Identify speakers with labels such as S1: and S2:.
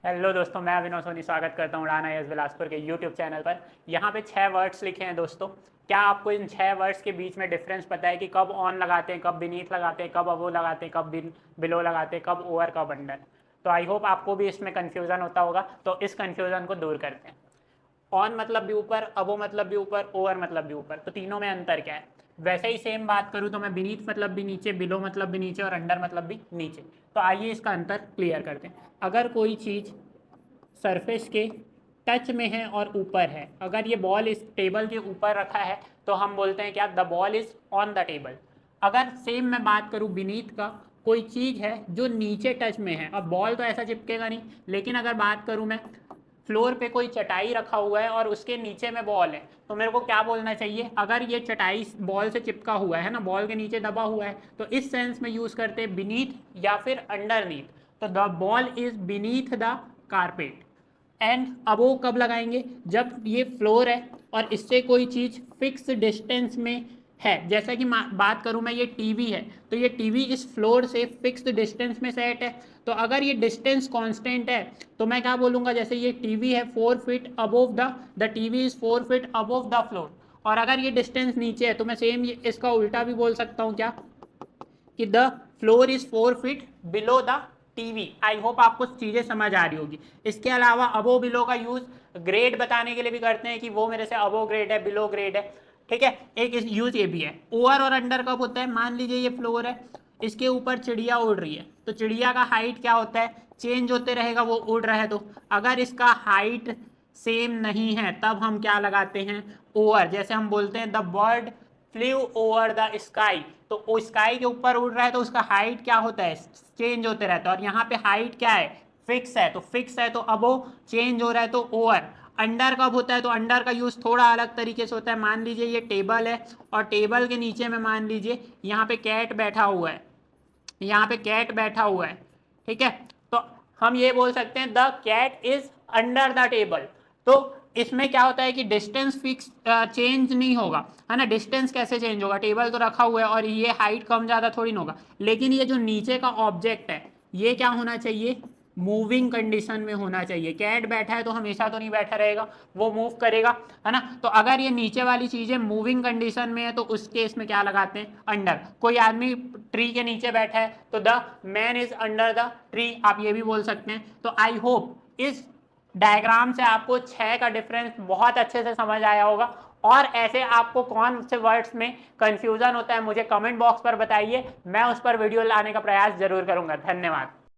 S1: Hello दोस्तों, मैं अभिनव सोनी स्वागत करता हूँ उड़ान आईएएस बिलासपुर के यूट्यूब चैनल पर। यहाँ पे 6 वर्ड्स लिखे हैं दोस्तों। क्या आपको इन 6 वर्ड्स के बीच में डिफरेंस पता है कि कब ऑन लगाते हैं, कब बीनीथ लगाते हैं, कब अबो लगाते हैं, कब बिलो लगाते हैं, कब ओवर, कब अंडर? तो आई होप आपको भी इसमें कन्फ्यूज़न होता होगा, तो इस कन्फ्यूज़न को दूर करते हैं। ऑन मतलब भी ऊपर, अबो मतलब भी ऊपर, ओवर मतलब भी ऊपर, तो तीनों में अंतर क्या है? वैसे ही सेम बात करूँ तो मैं बीनीथ मतलब भी नीचे, बिलो मतलब भी नीचे और अंडर मतलब भी नीचे। तो आइए इसका अंतर क्लियर करते हैं। अगर कोई चीज़ सरफेस के टच में है और ऊपर है, अगर ये बॉल इस टेबल के ऊपर रखा है तो हम बोलते हैं क्या? The ball is on the table. अगर सेम मैं बात करूँ बीनीथ का, कोई चीज़ है जो नीचे टच में है, अब बॉल तो ऐसा चिपकेगा नहीं, लेकिन अगर बात करूँ मैं फ्लोर पे कोई चटाई रखा हुआ है और उसके नीचे में बॉल है, तो मेरे को क्या बोलना चाहिए? अगर ये चटाई बॉल से चिपका हुआ है ना, बॉल के नीचे दबा हुआ है, तो इस सेंस में यूज़ करते हैं बीनीथ या फिर अंडरनीथ। तो the ball is beneath the carpet. And अब वो कब लगाएंगे? जब ये फ्लोर है और इससे कोई चीज़ फिक्स डिस्टेंस में है। जैसा कि बात करूं मैं, ये टीवी है, तो ये टीवी इस फ्लोर से फिक्स्ड डिस्टेंस में सेट है। तो अगर ये डिस्टेंस कांस्टेंट है तो मैं क्या बोलूँगा? जैसे ये टीवी है 4 feet above the TV is 4 feet above the floor. और अगर ये डिस्टेंस नीचे है तो मैं सेम इसका उल्टा भी बोल सकता हूँ, क्या? कि the floor is 4 feet below the TV. I hope आपको चीजें समझ आ रही होगी। इसके अलावा अबो बिलो का यूज ग्रेड बताने के लिए भी करते हैं कि वो मेरे से अबो ग्रेड है, बिलो ग्रेड है। ठीक है, एक यूज ये भी है। ओवर और अंडर कब होता है? मान लीजिए ये फ्लोर है, इसके ऊपर चिड़िया उड़ रही है, तो चिड़िया का हाइट क्या होता है? चेंज होते रहेगा, वो उड़ रहा है। तो अगर इसका हाइट सेम नहीं है तब हम क्या लगाते हैं? ओवर। जैसे हम बोलते हैं the bird flu over the sky, तो वो स्काई के ऊपर उड़ रहा है, तो उसका हाइट क्या होता है? चेंज होते रहता है। और यहाँ पे हाइट क्या है? फिक्स है। तो फिक्स है तो अब वो चेंज हो रहा है, तो ओवर। अंडर कब होता है? तो अंडर का यूज थोड़ा अलग तरीके से होता है। मान लीजिए ये टेबल है और टेबल के नीचे में मान लीजिए यहाँ पे कैट बैठा हुआ है, यहाँ पे कैट बैठा हुआ है। ठीक है, तो हम ये बोल सकते हैं the cat is under the table. तो इसमें क्या होता है कि डिस्टेंस फिक्स चेंज नहीं होगा, है ना। डिस्टेंस कैसे चेंज होगा? टेबल तो रखा हुआ है और ये हाइट कम ज़्यादा थोड़ी ना होगा, लेकिन ये जो नीचे का ऑब्जेक्ट है ये क्या होना चाहिए? मूविंग कंडीशन में होना चाहिए। कैट बैठा है तो हमेशा तो नहीं बैठा रहेगा, वो मूव करेगा, है ना। तो अगर ये नीचे वाली चीजें मूविंग कंडीशन में है तो उस केस में क्या लगाते हैं? अंडर। कोई आदमी ट्री के नीचे बैठा है तो the man is under the tree, आप ये भी बोल सकते हैं। तो आई होप इस डायग्राम से आपको 6 का डिफरेंस बहुत अच्छे से समझ आया होगा। और ऐसे आपको कौन से वर्ड्स में कंफ्यूजन होता है मुझे कमेंट बॉक्स पर बताइए, मैं उस पर वीडियो लाने का प्रयास जरूर करूंगा। धन्यवाद।